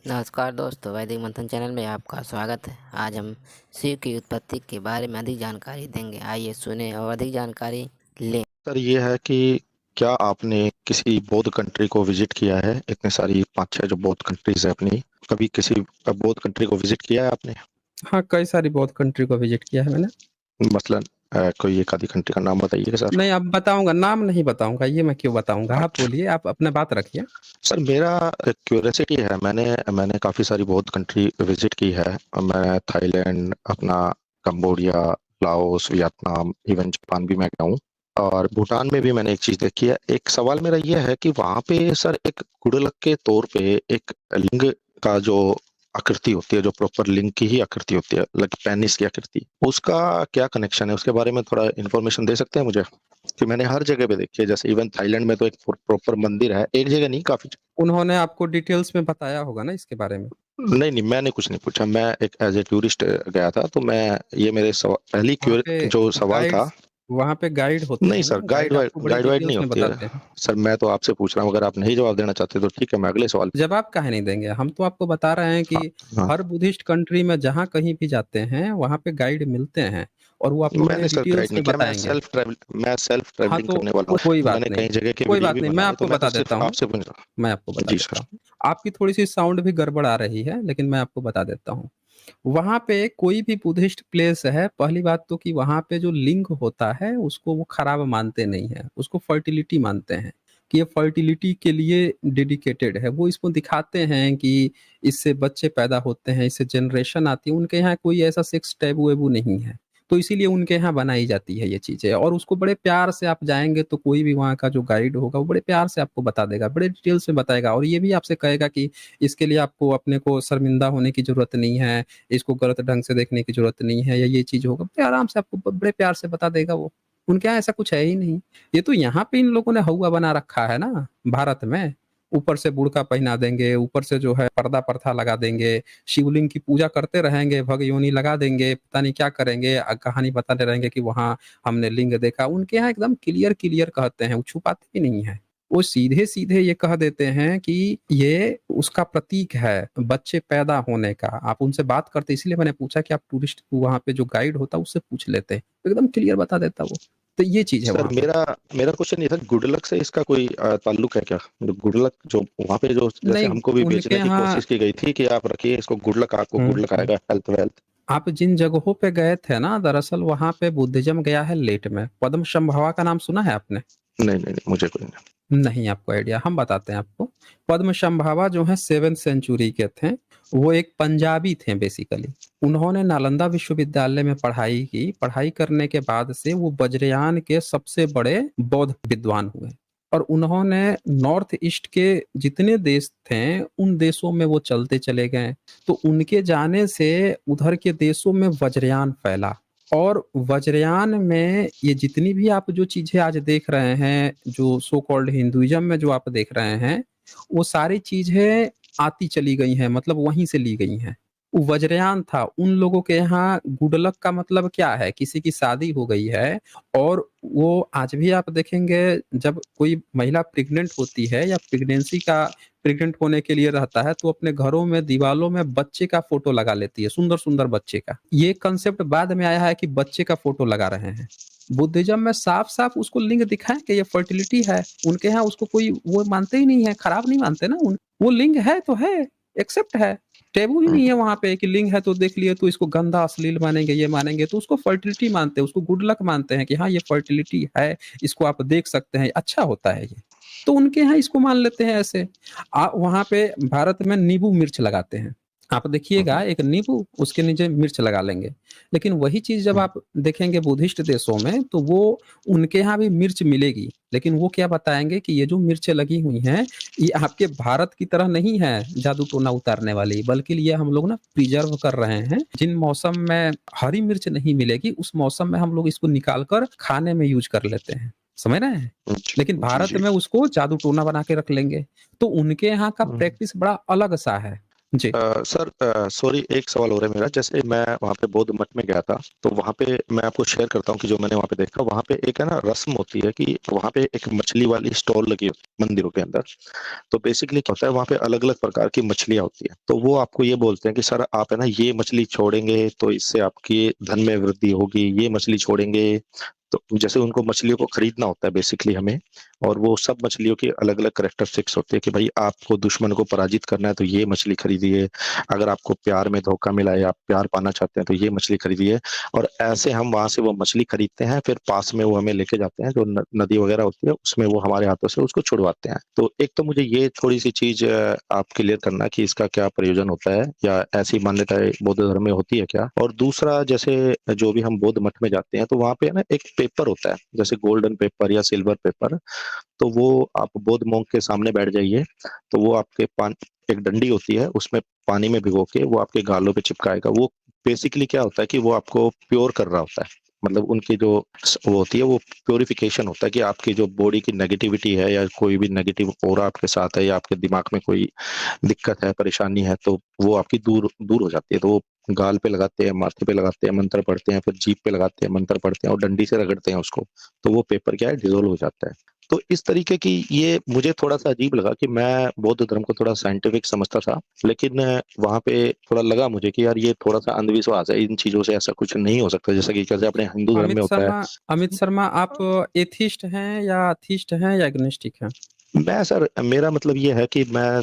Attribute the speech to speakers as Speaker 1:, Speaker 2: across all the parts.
Speaker 1: नमस्कार दोस्तों, वैदिक मंथन चैनल में आपका स्वागत है। आज हम शिव की उत्पत्ति के बारे में अधिक जानकारी देंगे। आइए सुने और अधिक जानकारी लें।
Speaker 2: सर ये है कि क्या आपने किसी बौद्ध कंट्री को विजिट किया है? इतने सारी 5-6 जो बौद्ध कंट्रीज है अपनी, कभी किसी बौद्ध कंट्री को विजिट किया है आपने?
Speaker 3: हाँ, कई सारी बौद्ध कंट्री को विजिट किया है मैंने।
Speaker 2: मसलन कोई एक आधी कंट्री का नाम बताइएगा सर।
Speaker 3: नहीं, अब बताऊंगा, नाम नहीं बताऊंगा। ये मैं क्यों बताऊंगा? आप बोलिए, आप अपना बात रखिए।
Speaker 2: सर मेरा क्यूरियोसिटी है, मैंने मैंने काफ़ी सारी बौद्ध कंट्री विजिट की है। मैं थाईलैंड, अपना Cambodia, Laos, Vietnam, even Japan भी मैं गया हूँ। और भूटान में भी मैंने एक चीज़ देखी है। एक सवाल मेरा ये है कि वहाँ पे सर एक गुडलक के तौर पे एक लिंग का जो आकृति होती है, जो प्रॉपर लिंग की ही आकृति होती है, लाइक पेनिस की आकृति, उसका क्या कनेक्शन है? उसके बारे में थोड़ा इन्फॉर्मेशन दे सकते हैं मुझे? कि मैंने हर जगह पे देखी है, जैसे इवन थाईलैंड में तो एक प्रॉपर मंदिर है, एक जगह नहीं, काफी।
Speaker 3: उन्होंने आपको डिटेल्स में बताया होगा ना इसके बारे में?
Speaker 2: नहीं नहीं, मैंने कुछ नहीं पूछा। मैं एक एज ए टूरिस्ट गया था, तो मैं ये मेरे पहली
Speaker 3: वहाँ पे
Speaker 2: जो सवाल
Speaker 3: गाइड
Speaker 2: था।
Speaker 3: वहाँ पे गाइड होते
Speaker 2: नहीं
Speaker 3: हैं
Speaker 2: सर,
Speaker 3: ना, गाइड आपको बड़ी
Speaker 2: गाइड वाइड नहीं
Speaker 3: डिटेल्स में
Speaker 2: होती है।
Speaker 3: बताते हैं।
Speaker 2: सर मैं तो आपसे पूछ रहा हूँ, अगर आप नहीं जवाब देना चाहते तो ठीक है, मैं अगले सवाल।
Speaker 3: जवाब काहे नहीं देंगे? हम तो आपको बता रहे हैं कि
Speaker 2: हाँ हाँ।
Speaker 3: हर बुद्धिस्ट कंट्री में जहाँ कहीं भी जाते हैं वहाँ पे गाइड मिलते हैं और वो आपको बड़े
Speaker 2: मैंने सर गाइड
Speaker 3: डिटेल्स
Speaker 2: नहीं
Speaker 3: में
Speaker 2: किया,
Speaker 3: बताएंगे।
Speaker 2: मैं सेल्फ
Speaker 3: हाँ,
Speaker 2: ट्रैवलिंग
Speaker 3: तो
Speaker 2: करने वाला
Speaker 3: कोई
Speaker 2: हूँ।
Speaker 3: बात
Speaker 2: मैंने
Speaker 3: नहीं,
Speaker 2: कई जगह के
Speaker 3: कोई
Speaker 2: वीडियो
Speaker 3: बात
Speaker 2: भी
Speaker 3: नहीं, मैं
Speaker 2: बनाए, तो
Speaker 3: आपको
Speaker 2: मैं तो
Speaker 3: बता देता
Speaker 2: सिर्फ
Speaker 3: हूँ।
Speaker 2: आपसे पूछ रहा
Speaker 3: मैं आपको
Speaker 2: हूँ।
Speaker 3: बता
Speaker 2: जी
Speaker 3: देता
Speaker 2: सर।
Speaker 3: हूँ। आपकी थोड़ी-सी साउंड भी गड़बड़ आ रही है, लेकिन मैं आपको बता देता हूँ। वहाँ पे कोई भी बुद्धिस्ट प्लेस है, पहली बात तो कि वहाँ पे जो लिंग होता है, उसको वो खराब मानते नहीं हैं, उसको फर्टिलिटी मानते हैं, कि ये फर्टिलिटी के लिए डेडिकेटेड है। वो इसको दिखाते हैं कि इससे बच्चे पैदा होते हैं, इससे जनरेशन आती है। उनके यहाँ कोई ऐसा सेक्स टैबू-वैबू नहीं है। तो इसीलिए उनके यहाँ बनाई जाती है ये चीज़ें और उसको बड़े प्यार से आप जाएँगे तो कोई भी वहाँ का जो गाइड होगा, वो बड़े प्यार से आपको बता देगा, बड़े डिटेल्स में बताएगा और ये भी आपसे कहेगा कि इसके लिए आपको अपने को शर्मिंदा होने की ज़रूरत नहीं है, इसको गलत ढंग से देखने की ज़रूरत नहीं है या ये चीज़ होगा, बड़े आराम से आपको बड़े प्यार से बता देगा वो। उनके यहाँ ऐसा कुछ है ही नहीं। ये तो यहाँ पे इन लोगों ने हौवा बना रखा है ना भारत में। ऊपर से बुर्का पहना देंगे, ऊपर से जो है पर्दा प्रथा लगा देंगे, शिवलिंग की पूजा करते रहेंगे, भग योनी लगा देंगे, पता नहीं क्या करेंगे, कहानी बताते रहेंगे कि वहाँ हमने लिंग देखा। उनके यहाँ एकदम क्लियर-क्लियर कहते हैं, वो छुपाते भी नहीं हैं। वो सीधे-सीधे ये कह देते हैं कि ये उसका प्रतीक है, बच्चे पैदा होने का। आप उनसे बात करते, इसीलिए मैंने पूछा कि आप टूरिस्ट वहाँ पे जो गाइड होता है उससे पूछ लेते। एकदम क्लियर बता देता वो। तो ये चीज़ है
Speaker 2: सर
Speaker 3: वहाँ पे।
Speaker 2: मेरा मेरा क्वेश्चन ये था, गुडलक से इसका कोई ताल्लुक है क्या? गुडलक जो वहाँ पे, जो जैसे
Speaker 3: नहीं,
Speaker 2: हमको भी
Speaker 3: उनके
Speaker 2: बेचने की
Speaker 3: यहाँ
Speaker 2: कोशिश की गई थी कि आप रखिए इसको, गुडलक, आपको
Speaker 3: हुँ,
Speaker 2: गुडलक
Speaker 3: हुँ।
Speaker 2: आएगा, हेल्थ वेल्थ।
Speaker 3: आप जिन जगहों पे गए थे ना, दरअसल वहाँ पे बुद्धिज़्म गया है लेट में। पद्मसंभवा का नाम सुना है आपने?
Speaker 2: नहीं नहीं नहीं, मुझे कोई नहीं।
Speaker 3: नहीं, आपको आइडिया, हम बताते हैं आपको। पद्मसंभवा जो हैं 7th सेंचुरी के थे। वो एक पंजाबी थे बेसिकली। उन्होंने नालंदा विश्वविद्यालय में पढ़ाई की। पढ़ाई करने के बाद से वो वज्रयान के सबसे बड़े बौद्ध विद्वान हुए और उन्होंने नॉर्थ ईस्ट के जितने देश थे, उन देशों में वो चलते चले गए। तो उनके जाने से उधर के देशों में वज्रयान फैला और वज्रयान में ये जितनी भी आप जो चीज़ें आज देख रहे हैं, जो सो कॉल्ड हिंदुइज़्म में जो आप देख रहे हैं, वो सारी चीज़ें आती चली गई हैं, मतलब वहीं से ली गई हैं। वो वज्रयान था, उन लोगों के यहाँ गुडलक का मतलब क्या है? किसी की शादी हो गई है और वो आज भी आप देखेंगे, जब कोई महिला प्रेग्नेंट होती है या प्रेग्नेंट होने के लिए रहता है, तो अपने घरों में दीवालों में बच्चे का फ़ोटो लगा लेती है, सुंदर-सुंदर बच्चे का। ये कांसेप्ट बाद में आया है कि बच्चे का फ़ोटो लगा रहे हैं। बुद्धिज़्म में साफ-साफ उसको लिंग दिखा है कि ये फर्टिलिटी है। उनके यहाँ उसको कोई वो मानते ही नहीं है, खराब नहीं मानते ना उन वो लिंग है तो है, एक्सेप्ट है। टैबू ही नहीं है वहाँ पे कि लिंग है तो देख लिए तो इसको गंदा अश्लील मानेंगे, ये मानेंगे, तो उसको फर्टिलिटी मानते हैं, उसको गुड लक मानते हैं कि हाँ, ये फर्टिलिटी है, इसको आप देख सकते हैं, अच्छा होता है ये। तो उनके यहाँ इसको मान लेते हैं ऐसे। वहाँ पे भारत में नींबू मिर्च लगाते हैं। आप देखिएगा एक नींबू, उसके नीचे मिर्च लगा लेंगे। लेकिन वही चीज़ जब आप देखेंगे बुद्धिस्ट देशों में, तो वो उनके यहाँ भी मिर्च मिलेगी। लेकिन वो क्या बताएँगे कि ये जो मिर्चें लगी हुई हैं, ये आपके भारत की तरह नहीं है जादू-टोना उतारने वाली, बल्कि ये हम लोग ना प्रिज़र्व कर रहे हैं। जिन मौसम में हरी मिर्च नहीं मिलेगी, उस मौसम में हम लोग इसको निकाल कर खाने में यूज़ कर लेते हैं। समझ रहे हैं? लेकिन
Speaker 2: जी
Speaker 3: भारत
Speaker 2: जी।
Speaker 3: में उसको जादू-टोना बना के रख लेंगे। तो उनके यहाँ का प्रैक्टिस बड़ा अलग-सा है। जी।
Speaker 2: सर सॉरी, एक सवाल हो रहा है मेरा। जैसे मैं वहाँ पे बौद्ध मठ में गया था, तो वहाँ पे मैं आपको शेयर करता हूँ कि जो मैंने वहाँ पे देखा, वहाँ पे एक है ना रस्म होती है कि वहाँ पे एक मछली वाली स्टॉल लगी होती है मंदिरों के अंदर। तो बेसिकली क्या होता है, वहाँ पे अलग अलग प्रकार की मछलियाँ होती है। तो वो आपको ये बोलते हैं कि सर आप है ना ये मछली छोड़ेंगे तो इससे आपकी धन में वृद्धि होगी, ये मछली छोड़ेंगे। तो जैसे उनको मछलियों को खरीदना होता है बेसिकली हमें, और वो सब मछलियों की अलग अलग करेक्टरिस्टिक्स होती है कि भाई आपको दुश्मन को पराजित करना है तो ये मछली खरीदिए, अगर आपको प्यार में धोखा मिला है, आप प्यार पाना चाहते हैं तो ये मछली खरीदिए। और ऐसे हम वहां से वो मछली खरीदते हैं, फिर पास में वो हमें लेके जाते हैं जो नदी वगैरह होती है, उसमें वो हमारे हाथों से उसको छुड़वाते हैं। तो एक तो मुझे ये थोड़ी सी चीज आप क्लियर करना कि इसका क्या प्रयोजन होता है, या ऐसी मान्यताएं बौद्ध धर्म में होती है क्या। और दूसरा, जैसे जो भी हम बौद्ध मठ में जाते हैं तो वहां पे ना एक पेपर होता है, जैसे गोल्डन पेपर या सिल्वर पेपर। तो वो आप बौद्ध मॉन्क के सामने बैठ जाइए, तो वो आपके पान एक डंडी होती है, उसमें पानी में भिगो के वो आपके गालों पे चिपकाएगा। वो बेसिकली क्या होता है कि वो आपको प्योर कर रहा होता है। मतलब उनकी जो वो होती है वो प्योरिफिकेशन होता है कि आपकी जो बॉडी की नेगेटिविटी है, या कोई भी नेगेटिव ऑरा आपके साथ है, या आपके दिमाग में कोई दिक्कत है, परेशानी है, तो वो आपकी दूर दूर हो जाती है। तो वो गाल पे लगाते हैं, माथे पे लगाते हैं, मंत्र पढ़ते हैं, फिर जीभ पे लगाते हैं, मंत्र पढ़ते हैं, और डंडी से रगड़ते हैं उसको। तो वो पेपर क्या है, डिजोल्व हो जाता है। तो इस तरीके की, ये मुझे थोड़ा सा अजीब लगा कि मैं बौद्ध धर्म को थोड़ा साइंटिफिक समझता था, लेकिन वहां पे थोड़ा लगा मुझे कि यार ये थोड़ा सा अंधविश्वास है, इन चीजों से ऐसा कुछ नहीं हो सकता जैसा कि कैसे अपने हिंदू धर्म में
Speaker 3: अमित
Speaker 2: होता है।
Speaker 3: शर्मा, अमित शर्मा, आप एथिस्ट हैं या थीस्ट हैं या एग्नोस्टिक हैं?
Speaker 2: मैं सर, मेरा मतलब ये है कि मैं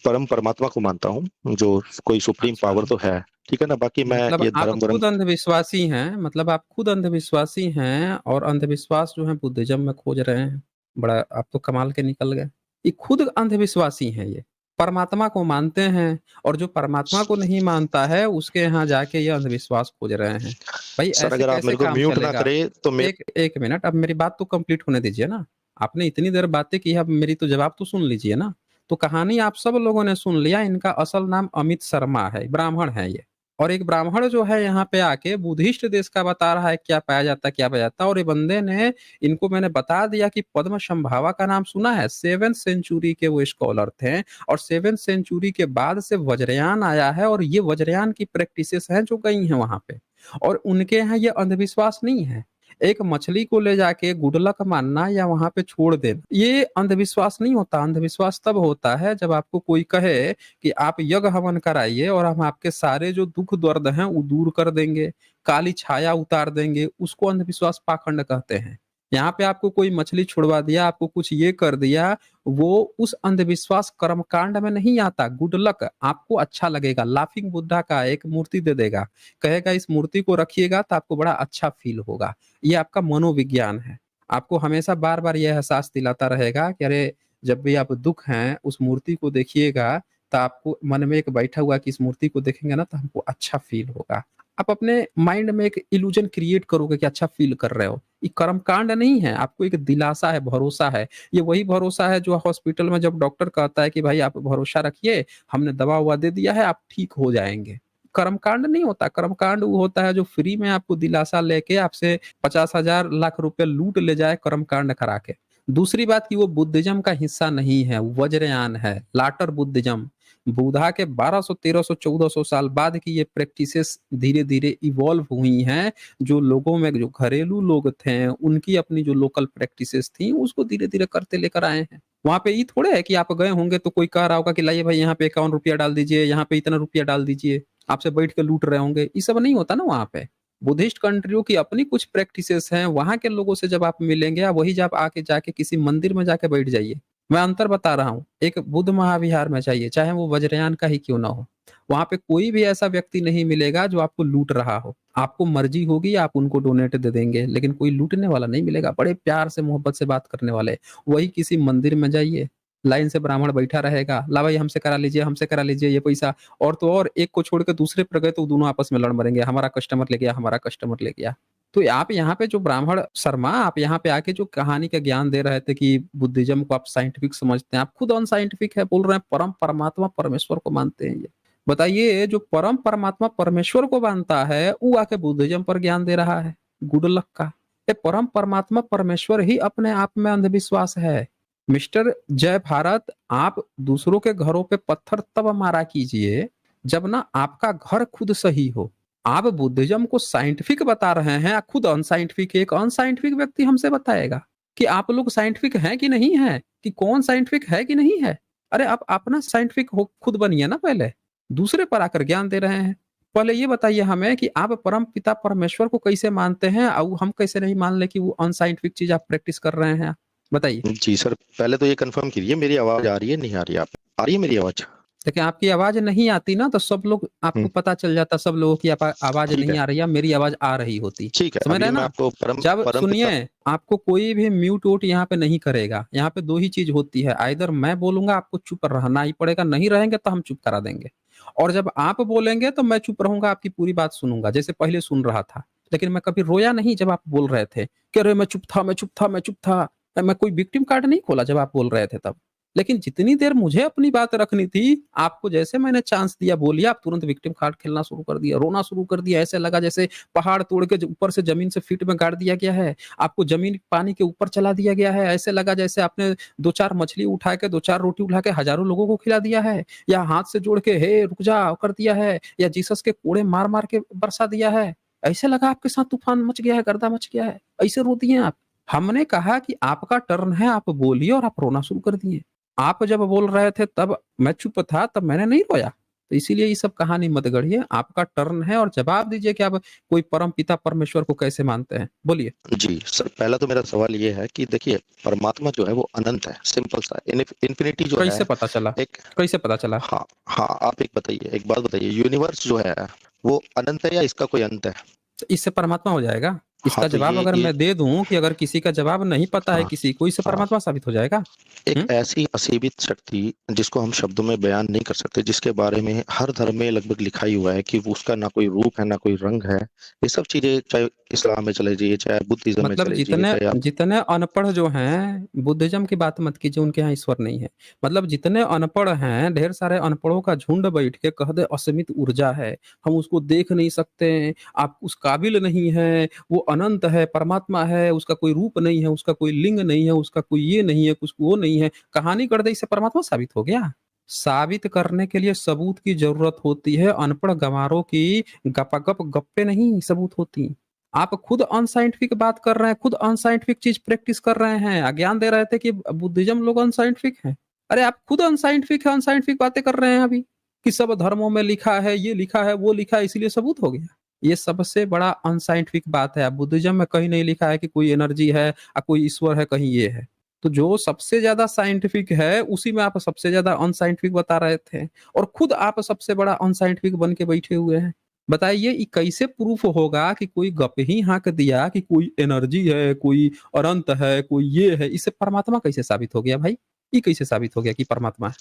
Speaker 2: परम परमात्मा को मानता हूँ, जो कोई सुप्रीम
Speaker 3: अच्छा,
Speaker 2: पावर तो है। ठीक है ना, बाकी मैं
Speaker 3: मतलब
Speaker 2: ये
Speaker 3: आप
Speaker 2: धर्म वरम।
Speaker 3: खुद अंधविश्वासी हैं, मतलब आप खुद अंधविश्वासी हैं और अंधविश्वास जो है बुद्धिज्म में खोज रहे हैं। बड़ा आप तो कमाल के निकल गए। ये खुद अंधविश्वासी हैं, ये परमात्मा को मानते हैं, और जो परमात्मा को नहीं मानता है उसके यहाँ जाके ये अंधविश्वास खोज रहे हैं। भाई
Speaker 2: सर
Speaker 3: ऐसे
Speaker 2: अगर आप
Speaker 3: कैसे
Speaker 2: मेरे को
Speaker 3: काम
Speaker 2: म्यूट ना
Speaker 3: चलेगा?
Speaker 2: करें तो मेरे।
Speaker 3: एक एक मिनट, अब मेरी बात तो कंप्लीट होने दीजिए ना। आपने इतनी देर बातें की है, अब मेरी तो जवाब तो सुन लीजिए ना। तो कहानी आप सब लोगों ने सुन लिया। इनका असल नाम अमित शर्मा है, ब्राह्मण है ये। और एक ब्राह्मण जो है यहाँ पे आके बुद्धिस्ट देश का बता रहा है क्या पाया जाता है, क्या पाया जाता है। और ये बंदे ने, इनको मैंने बता दिया कि पद्म संभावा का नाम सुना है, 7th सेंचुरी के वो स्कॉलर थे। और 7th सेंचुरी के बाद से वज्रयान आया है, और ये वज्रयान की प्रैक्टिसेस हैं जो गई हैं वहां पे। और उनके यहाँ ये अंधविश्वास नहीं है। एक मछली को ले जाके गुड लक मानना या वहां पे छोड़ देना, ये अंधविश्वास नहीं होता। अंधविश्वास तब होता है जब आपको कोई कहे कि आप यज्ञ हवन कराइए और हम आपके सारे जो दुख दर्द हैं वो दूर कर देंगे, काली छाया उतार देंगे, उसको अंधविश्वास पाखंड कहते हैं। यहाँ पे आपको कोई मछली छुड़वा दिया, आपको कुछ ये कर दिया, वो उस अंधविश्वास कर्मकांड में नहीं आता। गुड लक, आपको अच्छा लगेगा। लाफिंग बुद्धा का एक मूर्ति दे देगा, कहेगा इस मूर्ति को रखिएगा तो आपको बड़ा अच्छा फील होगा। ये आपका मनोविज्ञान है। आपको हमेशा बार बार यह एहसास दिलाता रहेगा कि अरे, जब भी आप दुख हैं उस मूर्ति को देखिएगा, तो आपको मन में एक बैठा हुआ कि इस मूर्ति को देखेंगे ना तो हमको अच्छा फील होगा। आप अपने माइंड में एक इल्यूजन क्रिएट करोगे कि अच्छा फील कर रहे हो। ये कर्मकांड नहीं है, आपको एक दिलासा है, भरोसा है। ये वही भरोसा है जो हॉस्पिटल में जब डॉक्टर कहता है कि भाई आप भरोसा रखिए, हमने दवा हुआ दे दिया है, आप ठीक हो जाएंगे। कर्मकांड नहीं होता। कर्मकांड वो होता है जो फ्री में आपको दिलासा लेके आपसे 50,000 लाख रुपए लूट ले जाए कर्मकांड करा के। दूसरी बात कि वो बुद्धिज्म का हिस्सा नहीं है, वज्रयान है, लाटर बुद्धिज्म। बुद्धा के 1200 1300 1400 साल बाद की ये प्रैक्टिसेस धीरे धीरे इवॉल्व हुई हैं। जो लोगों में, जो घरेलू लोग थे, उनकी अपनी जो लोकल प्रैक्टिसेस थी उसको धीरे धीरे करते लेकर आए हैं। वहां पे ये थोड़े है कि आप गए होंगे तो कोई कह रहा होगा कि लाइए भाई यहाँ पे 51 रुपया डाल दीजिए, यहाँ पे इतना रुपया डाल दीजिए, आपसे बैठ के लूट रहे होंगे। ये सब नहीं होता ना वहां पे। बुद्धिस्ट कंट्रियों की अपनी कुछ प्रैक्टिसेस हैं, वहां के लोगों से जब आप मिलेंगे, या वही जब आके जाके किसी मंदिर में जाके बैठ जाइए। मैं अंतर बता रहा हूँ, एक बुद्ध महाविहार में जाइए, चाहे वो वज्रयान का ही क्यों ना हो, वहां पे कोई भी ऐसा व्यक्ति नहीं मिलेगा जो आपको लूट रहा हो। आपको मर्जी होगी आप उनको डोनेट दे देंगे, लेकिन कोई लूटने वाला नहीं मिलेगा। बड़े प्यार से मोहब्बत से बात करने वाले। वही किसी मंदिर में जाइए, लाइन से ब्राह्मण बैठा रहेगा, ला भाई हमसे करा लीजिए, हमसे करा लीजिए ये पैसा। और तो और, एक को छोड़ के दूसरे पर गए तो दोनों आपस में लड़ मरेंगे, हमारा कस्टमर ले गया, हमारा कस्टमर ले गया। तो आप यहाँ पे जो ब्राह्मण शर्मा, आप यहाँ पे आके जो कहानी का ज्ञान दे रहे थे कि बुद्धिज्म को आप साइंटिफिक समझते हैं, आप खुद अनसाइंटिफिक है, बोल रहे हैं परम परमात्मा परमेश्वर को मानते हैं। ये बताइए, जो परम परमात्मा परमेश्वर को मानता है वो आके बुद्धिज्म पर ज्ञान दे रहा है, गुड लक का। ये परम परमात्मा परमेश्वर ही अपने आप में अंधविश्वास है। मिस्टर जय भारत, आप दूसरों के घरों पे पत्थर तब मारा कीजिए जब ना आपका घर खुद सही हो। आप बुद्धिज्म को साइंटिफिक बता रहे हैं, खुद अनसाइंटिफिक। एक अनसाइंटिफिक व्यक्ति हमसे बताएगा कि आप लोग साइंटिफिक हैं कि नहीं है, कि कौन साइंटिफिक है कि नहीं है। अरे आप अपना साइंटिफिक हो खुद बनिए ना, पहले दूसरे पर आकर ज्ञान दे रहे हैं। पहले ये बताइए हमें कि आप परम पिता परमेश्वर को कैसे मानते हैं, और हम कैसे नहीं मान ले कि वो अनसाइंटिफिक चीज आप प्रैक्टिस कर रहे हैं। बताइए।
Speaker 2: जी सर, पहले तो ये कंफर्म कीजिए मेरी आवाज आ रही है नहीं आ रही है, आप आ रही है मेरी आवाज?
Speaker 3: देखिए आपकी आवाज नहीं आती ना, तो सब लोग आपको
Speaker 2: हम्म,
Speaker 3: पता चल जाता, सब लोगों की आवाज
Speaker 2: ठीक
Speaker 3: नहीं
Speaker 2: है,
Speaker 3: आ रही है, मेरी आवाज आ रही होती।
Speaker 2: ठीक है।
Speaker 3: समझ रहे
Speaker 2: अभी
Speaker 3: हैं
Speaker 2: मैं
Speaker 3: ना।
Speaker 2: आपको परम
Speaker 3: जब
Speaker 2: परम पिता।
Speaker 3: सुनिए, आपको कोई भी म्यूट वूट यहाँ पे नहीं करेगा। यहाँ पे दो ही चीज होती है, आइदर मैं बोलूंगा आपको चुप रहना ही पड़ेगा, नहीं रहेंगे तो हम चुप करा देंगे। और जब आप बोलेंगे तो मैं चुप रहूंगा, आपकी पूरी बात सुनूंगा जैसे पहले सुन रहा था। लेकिन मैं कभी रोया नहीं जब आप बोल रहे थे कि अरे मैं चुप था, मैं चुप था, मैं चुप था। मैं कोई विक्टिम कार्ड नहीं खोला जब आप बोल रहे थे तब। लेकिन जितनी देर मुझे अपनी बात रखनी थी, आपको जैसे मैंने चांस दिया बोलिए, आप तुरंत विक्टिम कार्ड खेलना शुरू कर दिया, रोना शुरू कर दिया। ऐसे लगा जैसे पहाड़ तोड़ के ऊपर से जमीन से फीट में गाड़ दिया गया है, आपको जमीन पानी के ऊपर चला दिया गया है। ऐसे लगा जैसे आपने दो चार मछली उठा के, दो चार रोटी उठा के हजारों लोगों को खिला दिया है, या हाथ से जोड़ के हे रुक जा कर दिया है, या जीसस के कोड़े मार मार के बरसा दिया है। ऐसे लगा आपके साथ तूफान मच गया है, गर्दा मच गया है। ऐसे रोती हैं आप। हमने कहा कि आपका टर्न है, आप बोलिए, और आप रोना शुरू कर दिए। आप जब बोल रहे थे तब मैं चुप था, तब मैंने नहीं रोया। तो इसीलिए ये सब कहानी मत गढ़िए, आपका टर्न है और जवाब दीजिए कि आप कोई परम पिता परमेश्वर को कैसे मानते हैं, बोलिए।
Speaker 2: जी सर, पहला तो मेरा सवाल ये है कि देखिए, परमात्मा जो है वो अनंत है, सिंपल सा। इन्फिनिटी जो है
Speaker 3: कैसे पता चला?
Speaker 2: एक।
Speaker 3: कैसे पता चला?
Speaker 2: हाँ हाँ, आप एक बताइए, एक बात बताइए, यूनिवर्स जो है वो अनंत है या इसका कोई अंत है?
Speaker 3: तो इससे परमात्मा हो जाएगा।
Speaker 2: हाँ
Speaker 3: इसका
Speaker 2: तो
Speaker 3: जवाब अगर
Speaker 2: ये
Speaker 3: मैं दे दूं कि अगर किसी का जवाब नहीं पता है
Speaker 2: हाँ
Speaker 3: किसी को, इससे
Speaker 2: हाँ,
Speaker 3: परमात्मा साबित हो जाएगा।
Speaker 2: एक
Speaker 3: हम्म?
Speaker 2: ऐसी असीमित शक्ति जिसको हम शब्दों में बयान नहीं कर सकते, जिसके बारे में हर धर्म में लगभग लिखा ही हुआ है कि वो उसका ना कोई रूप है ना कोई रंग है। ये सब चीजें चाहे इस्लाम में चले जाइए, चाहे बुद्धिज्म में
Speaker 3: मतलब
Speaker 2: चले जाइए,
Speaker 3: जितने
Speaker 2: चाहे आप।
Speaker 3: जितने अनपढ़ जो हैं, बुद्धिज्म की बात मत कीजिए, उनके यहाँ ईश्वर नहीं है। मतलब जितने अनपढ़ हैं, ढेर सारे अनपढ़ों का झुंड बैठ के कह दे असीमित ऊर्जा है, हम उसको देख नहीं सकते, आप उस काबिल नहीं है, वो अनंत है, परमात्मा है, उसका कोई रूप नहीं है, उसका कोई लिंग नहीं है, उसका कोई ये नहीं है, कुछ वो नहीं है, कहानी कर दे, इससे परमात्मा साबित हो गया। साबित करने के लिए सबूत की जरूरत होती है, अनपढ़ गंवारों की गपागप गप्पे नहीं सबूत होती। आप खुद अनसाइंटिफिक बात कर रहे हैं, खुद अनसाइंटिफिक चीज प्रैक्टिस कर रहे हैं, अज्ञान दे रहे थे कि बुद्धिज्म लोग अनसाइंटिफिक हैं। अरे आप खुद अनसाइंटिफिक है, अनसाइंटिफिक बातें कर रहे हैं अभी, कि सब धर्मों में लिखा है, ये लिखा है, वो लिखा है, इसलिए सबूत हो गया। ये सबसे बड़ा अनसाइंटिफिक बात है। बुद्धिज्म में कहीं नहीं लिखा है कि कोई एनर्जी है या कोई ईश्वर है, कहीं ये है। तो जो सबसे ज्यादा साइंटिफिक है उसी में आप सबसे ज्यादा अनसाइंटिफिक बता रहे थे, और खुद आप सबसे बड़ा अनसाइंटिफिक बन के बैठे हुए हैं। बताइए ये कैसे प्रूफ होगा कि कोई गप ही हाँक दिया कि कोई एनर्जी है, कोई अनंत है, कोई ये है, इससे परमात्मा कैसे साबित हो गया भाई? ये कैसे साबित हो गया कि परमात्मा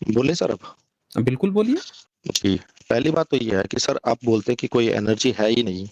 Speaker 2: बोले सर अब?
Speaker 3: है? बिल्कुल बोलिए।
Speaker 2: जी, पहली बात तो ये है कि सर आप बोलते हैं कि कोई एनर्जी है ही नहीं।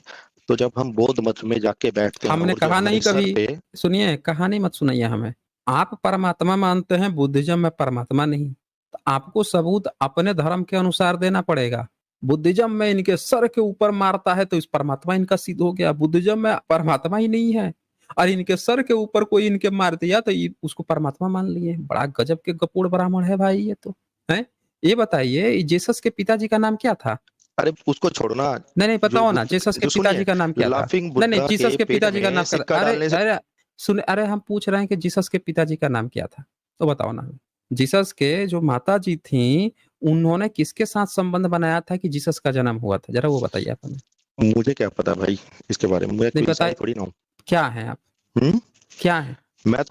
Speaker 2: तो जब हम बौद्ध मठ में जाके बैठते हैं
Speaker 3: हमने
Speaker 2: और जो
Speaker 3: कहा
Speaker 2: हमारे
Speaker 3: नहीं
Speaker 2: सर
Speaker 3: कभी।
Speaker 2: पे।
Speaker 3: सुनिए, कहानी मत सुनाइए हमें। आप परमात्मा मानते हैं, बुद्धिज्म में परमात्मा नहीं, तो आपको सबूत अपने धर्म के अनुसार देना पड़ेगा। बुद्धिज्म में इनके सर के ऊपर मारता है तो इस परमात्मा इनका सिद्ध हो गया। बुद्धिज्म में परमात्मा ही नहीं है, और इनके सर के ऊपर कोई इनके मार दिया तो उसको परमात्मा मान लिए। बड़ा गजब के गपोड़ ब्राह्मण है भाई ये तो। है। ये बताइए जीसस के पिताजी का नाम क्या था?
Speaker 2: अरे उसको छोड़ना।
Speaker 3: नहीं नहीं,
Speaker 2: जो
Speaker 3: बताओ ना,
Speaker 2: बुद्ध,
Speaker 3: जीसस के
Speaker 2: जो सुनिए,
Speaker 3: पिताजी का नाम क्या था?
Speaker 2: लाफिंग
Speaker 3: नहीं नहीं,
Speaker 2: बुद्धा
Speaker 3: जीसस
Speaker 2: के
Speaker 3: के
Speaker 2: पेट
Speaker 3: पिताजी का
Speaker 2: में
Speaker 3: नाम क्या
Speaker 2: सिक्का
Speaker 3: था? अरे
Speaker 2: डालने से।
Speaker 3: अरे सुन, अरे हम पूछ रहे हैं कि जीसस के पिताजी का नाम क्या था, तो बताओ ना हमें। जीसस के जो माता जी थी, उन्होंने किसके साथ संबंध बनाया था कि जीसस का जन्म हुआ था, जरा वो बताइए आप हमें।
Speaker 2: मुझे क्या पता भाई इसके बारे में, मैं
Speaker 3: नहीं
Speaker 2: कोई ईसाई
Speaker 3: बताए।
Speaker 2: थोड़ी ना हूँ।
Speaker 3: क्या है आप?
Speaker 2: हम्म।
Speaker 3: क्या है?
Speaker 2: मैं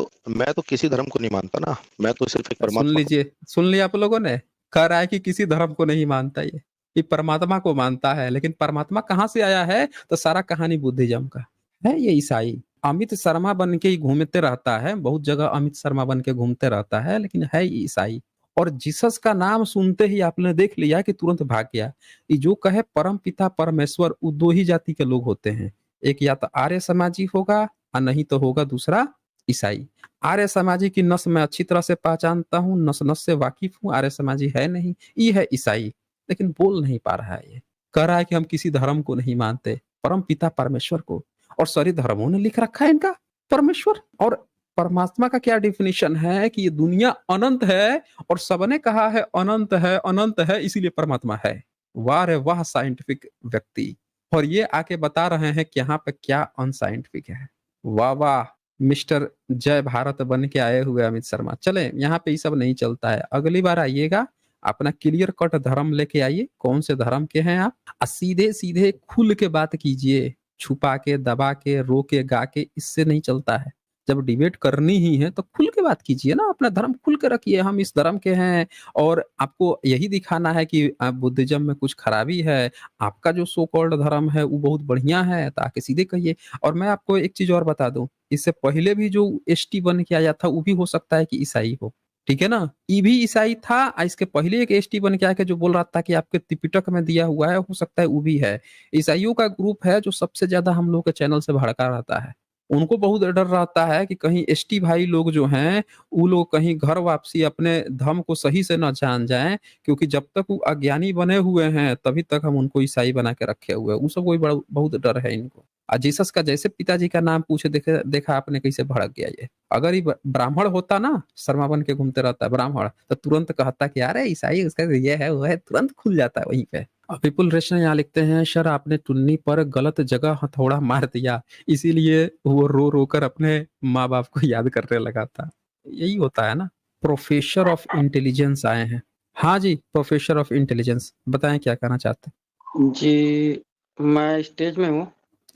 Speaker 2: तो किसी धर्म को नहीं मानता ना, मैं तो सिर्फ एक
Speaker 3: सुन
Speaker 2: परमात्मा को।
Speaker 3: लीजिए, सुन लिया आप लोगों ने। कह रहा है कि किसी धर्म को नहीं मानता, ये परमात्मा को मानता है। लेकिन परमात्मा कहाँ से आया है? तो सारा कहानी बुद्धिज्म का है। ये ईसाई अमित शर्मा बन के ही घूमते रहता है, बहुत जगह अमित शर्मा बन के घूमते रहता है, लेकिन है ये ईसाई। और जीसस का नाम सुनते ही आपने देख लिया कि तुरंत भाग गया। ये जो कहे परम पिता परमेश्वर, वो दो ही जाति के लोग होते हैं, एक या तो आर्य समाजी होगा, और नहीं तो होगा दूसरा ईसाई। आर्य समाजी की नस मैं अच्छी तरह से पहचानता हूँ, नस नस से वाकिफ हूँ। आर्य समाजी है नहीं, ये है ईसाई। लेकिन बोल नहीं पा रहा है, ये कह रहा है कि हम किसी धर्म को नहीं मानते, परम पिता परमेश्वर को। और सारी धर्मों ने लिख रखा है इनका परमेश्वर। और परमात्मा का क्या डिफिनेशन है कि ये दुनिया अनंत है और सबने कहा है अनंत है इसीलिए परमात्मा है। वाह रे वाह साइंटिफिक व्यक्ति। और ये आके बता रहे हैं कि यहाँ पे क्या अनसाइंटिफिक है। वाह वाह मिस्टर जय भारत बन के आए हुए अमित शर्मा। चले यहाँ पे ये सब नहीं चलता है, अगली बार आइएगा अपना क्लियर कट धर्म लेके आइए, कौन से धर्म के हैं आप, सीधे सीधे खुल के बात कीजिए, छुपा के दबा के रो के गा के इससे नहीं चलता है। जब डिबेट करनी ही है तो खुल के बात कीजिए ना, अपना धर्म खुल के रखिए, हम इस धर्म के हैं और आपको यही दिखाना है कि बुद्धिज्म में कुछ खराबी है, आपका जो सो कॉल्ड धर्म है वो बहुत बढ़िया है, तो आके सीधे कहिए। और मैं आपको एक चीज और बता दूं, इससे पहले भी जो एसटी बन के आया था वो भी हो सकता है कि ईसाई हो, ठीक है ना, ये भी ईसाई था। इसके पहले एक एसटी बन के आके जो बोल रहा था कि आपके त्रिपिटक में दिया हुआ है, हो सकता है वो भी है। ईसाइयों का ग्रुप है जो सबसे ज्यादा हम लोग के चैनल से भड़का रहता है। उनको बहुत डर रहता है कि कहीं एसटी भाई लोग जो हैं वो लोग कहीं घर वापसी अपने धर्म को सही से न जान जाएं, क्योंकि जब तक वो अज्ञानी बने हुए हैं तभी तक हम उनको ईसाई बना के रखे हुए हैं। उन सबको भी बड़ा बहुत डर है इनको। और जीसस का जैसे पिताजी का नाम पूछे देखा आपने कैसे भड़क गया ये। अगर ये ब्राह्मण होता ना, शर्मा बन के घूमते रहता है ब्राह्मण, तो तुरंत कहता कि अरे ईसाई उसका ये है वो है, तुरंत खुल जाता है वहीं पे। विपुल रेशना यहाँ लिखते हैं, सर आपने टुन्नी पर गलत जगह हथौड़ा मार दिया, इसीलिए वो रो रो कर अपने माँ बाप को याद करने लगा था। यही होता है ना। प्रोफेसर ऑफ इंटेलिजेंस आए हैं। हाँ जी, प्रोफेसर ऑफ इंटेलिजेंस बताएं क्या कहना चाहते हैं।
Speaker 4: जी मैं स्टेज में हूँ।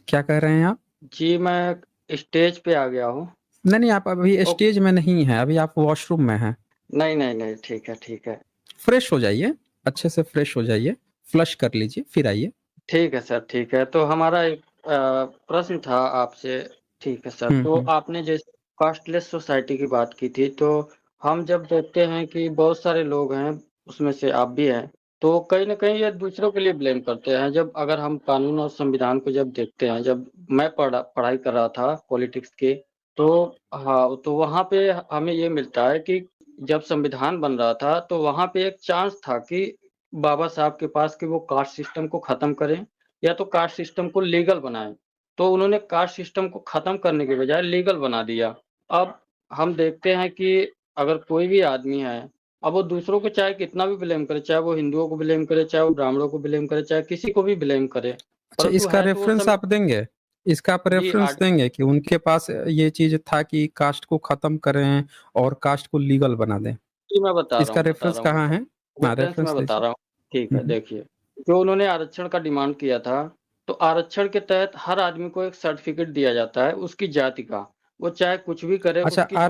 Speaker 3: क्या कह रहे हैं आप?
Speaker 4: जी मैं स्टेज पे आ गया हूँ।
Speaker 3: नहीं आप अभी
Speaker 4: ओ,
Speaker 3: स्टेज में नहीं है, अभी आप वॉशरूम में हैं।
Speaker 4: नहीं ठीक है।
Speaker 3: फ्रेश हो जाइए, अच्छे से फ्रेश हो जाइए, फ्लश कर लीजिए फिर आइए।
Speaker 4: ठीक है सर, ठीक है। तो हमारा एक प्रश्न था आपसे। ठीक है सर, तो आपने जैसे कास्टलेस सोसाइटी की बात की थी, तो हम जब देखते हैं कि बहुत सारे लोग हैं, उसमें से आप भी हैं, तो कहीं ना कहीं ये दूसरों के लिए ब्लेम करते हैं। जब अगर हम कानून और संविधान को जब देखते हैं, जब मैं पढ़ाई कर रहा था पॉलिटिक्स की, तो हाँ, तो वहाँ पे हमें ये मिलता है कि जब संविधान बन रहा था तो वहाँ पे एक चांस था कि बाबा साहब के पास कि वो कास्ट सिस्टम को खत्म करें या तो कास्ट सिस्टम को लीगल बनाएं। तो उन्होंने कास्ट सिस्टम को खत्म करने के बजाय लीगल बना दिया। अब हम देखते हैं कि अगर कोई भी आदमी है, अब वो दूसरों को चाहे कितना भी ब्लेम करे, चाहे वो हिंदुओं को ब्लेम करे, चाहे वो ब्राह्मणों को ब्लेम करे, चाहे किसी को भी ब्लेम करे,
Speaker 3: अच्छा,
Speaker 4: परंतु
Speaker 3: इसका
Speaker 4: है तो वो
Speaker 3: रेफरेंस आप देंगे? इसका आप
Speaker 4: जी
Speaker 3: रेफरेंस देंगे कि उनके पास ये चीज था कि कास्ट को खत्म करें और कास्ट को लीगल बना दें?
Speaker 4: जी मैं बता
Speaker 3: इसका
Speaker 4: रहा
Speaker 3: रेफरेंस
Speaker 4: हूँ
Speaker 3: कहाँ है? हाँ,
Speaker 4: रेफरेंस
Speaker 3: रेफरेंस
Speaker 4: मैं बता
Speaker 3: दीजिए।
Speaker 4: रहा हूँ। ठीक है, देखिए, जो उन्होंने आरक्षण का डिमांड किया था, तो आरक्षण के तहत हर आदमी को एक सर्टिफिकेट दिया जाता है उसकी जाति का, वो चाहे कुछ भी करे,
Speaker 3: अच्छा,
Speaker 4: उसकी कास्ट।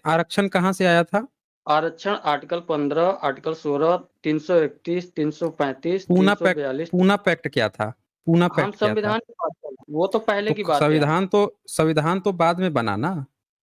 Speaker 3: आरक्षण कहाँ से आया था?
Speaker 4: आरक्षण article 15, article 16, 331, 335,
Speaker 3: Poona pact
Speaker 4: 342।
Speaker 3: Poona pact क्या था? पूना
Speaker 4: हम
Speaker 3: पैक्ट क्या था?
Speaker 4: संविधान की बात कर रहे हैं, वो तो पहले की
Speaker 3: तो
Speaker 4: बात है।
Speaker 3: संविधान तो बाद में बना ना।